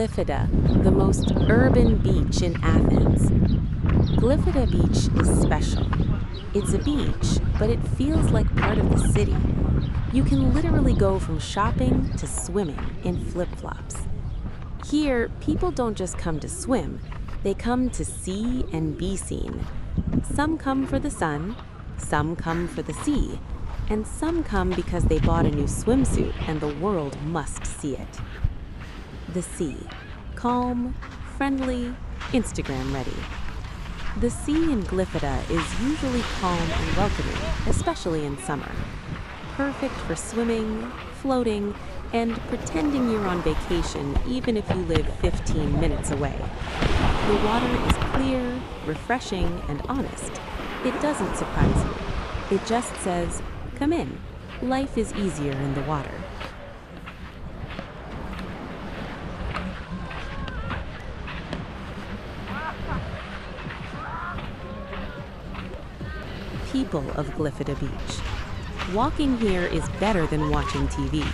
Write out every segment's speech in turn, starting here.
Glyfada, the most urban beach in Athens. Glyfada Beach is special. It's a beach, but it feels like part of the city. You can literally go from shopping to swimming in flip-flops. Here, people don't just come to swim, they come to see and be seen. Some come for the sun, some come for the sea, and some come because they bought a new swimsuit and the world must see it. The sea. Calm, friendly, Instagram ready. The sea in Glyfada is usually calm and welcoming, especially in summer. Perfect for swimming, floating, and pretending you're on vacation even if you live 15 minutes away. The water is clear, refreshing, and honest. It doesn't surprise you. It just says, come in. Life is easier in the water. People of Glyfada Beach. Walking here is better than watching TV.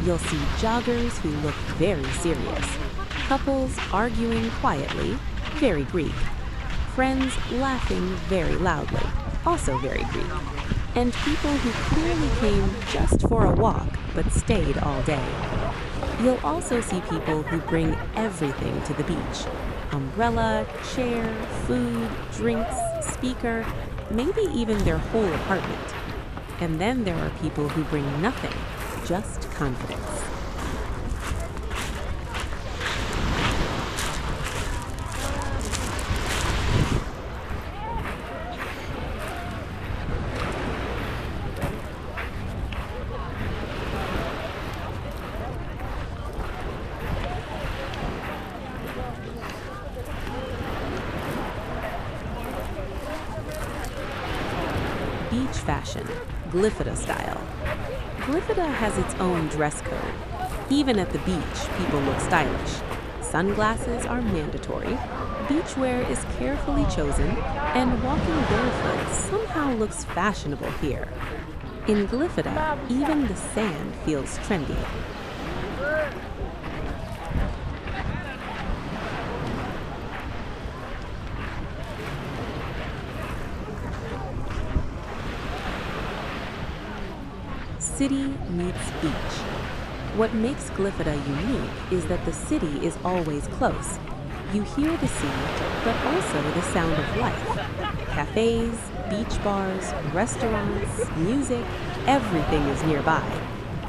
You'll see joggers who look very serious, couples arguing quietly, very Greek, friends laughing very loudly, also very Greek, and people who clearly came just for a walk but stayed all day. You'll also see people who bring everything to the beach: umbrella, chair, food, drinks, speaker, maybe even their whole apartment. And then there are people who bring nothing, just confidence. Beach fashion, Glyfada style. Glyfada has its own dress code. Even at the beach, people look stylish. Sunglasses are mandatory, beachwear is carefully chosen, and walking barefoot somehow looks fashionable here. In Glyfada, even the sand feels trendy. City meets beach. What makes Glyfada unique is that the city is always close. You hear the sea, but also the sound of life. Cafés, beach bars, restaurants, music, everything is nearby.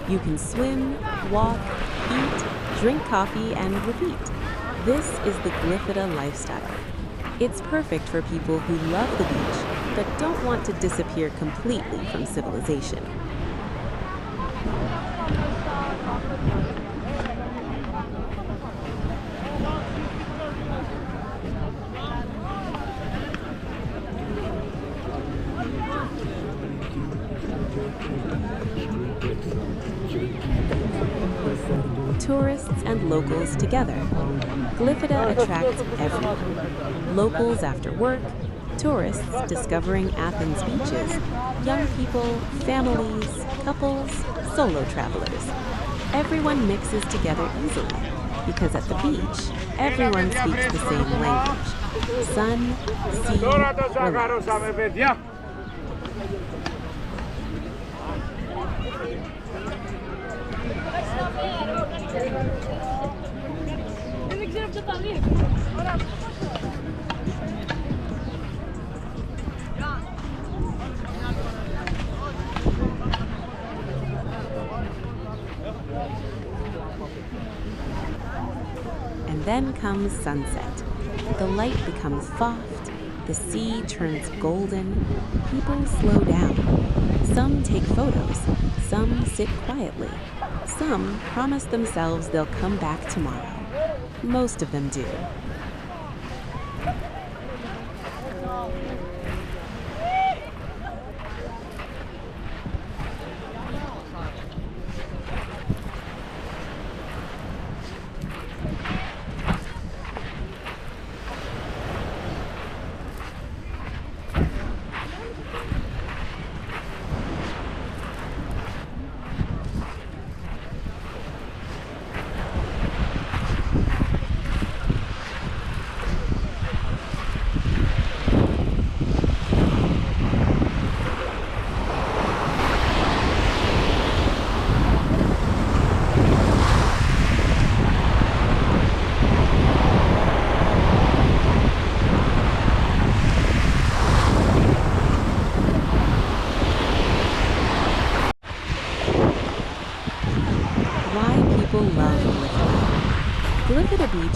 You can swim, walk, eat, drink coffee, and repeat. This is the Glyfada lifestyle. It's perfect for people who love the beach, but don't want to disappear completely from civilization. Tourists and locals together. Glyfada attracts everyone. Locals after work, tourists discovering Athens beaches, young people, families, couples, solo travelers. Everyone mixes together easily because at the beach, everyone speaks the same language. Sun, sea, relax. And then comes sunset. The light becomes soft, the sea turns golden, people slow down. Some take photos, some sit quietly. Some promise themselves they'll come back tomorrow. Most of them do.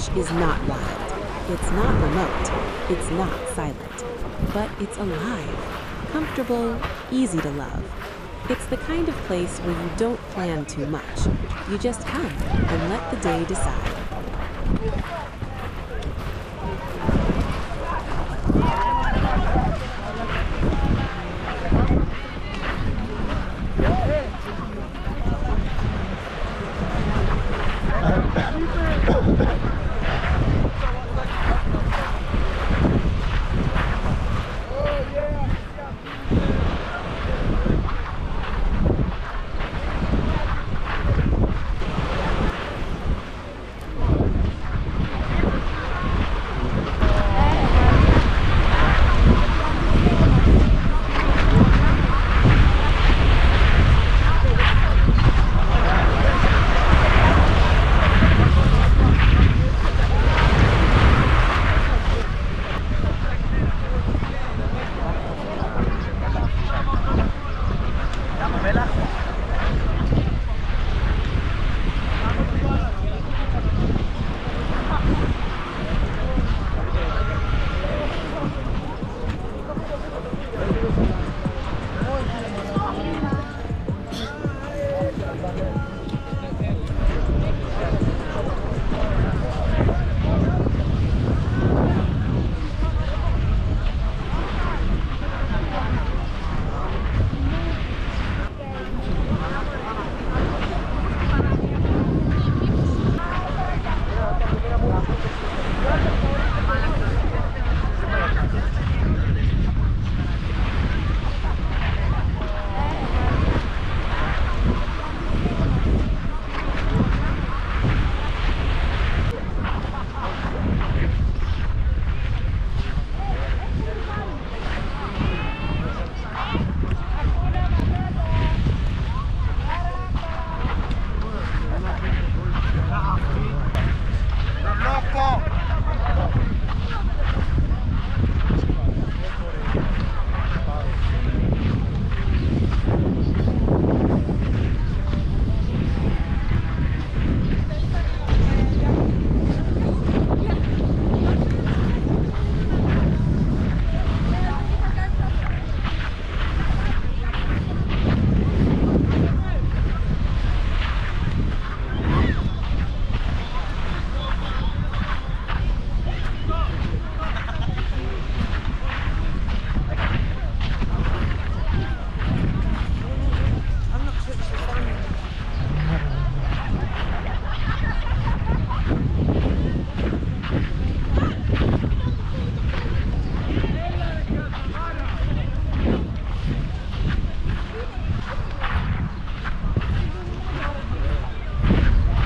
Beach is not wild. It's not remote. It's not silent. But it's alive, comfortable, easy to love. It's the kind of place where you don't plan too much. You just come and let the day decide.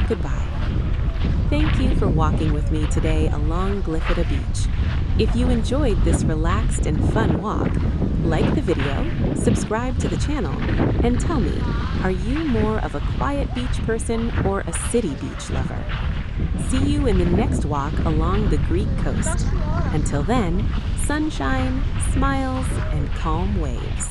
Goodbye. Thank you for walking with me today along Glyfada Beach. If you enjoyed this relaxed and fun walk, like the video, subscribe to the channel, and tell me, are you more of a quiet beach person or a city beach lover? See you in the next walk along the Greek coast. Until then, sunshine, smiles, and calm waves.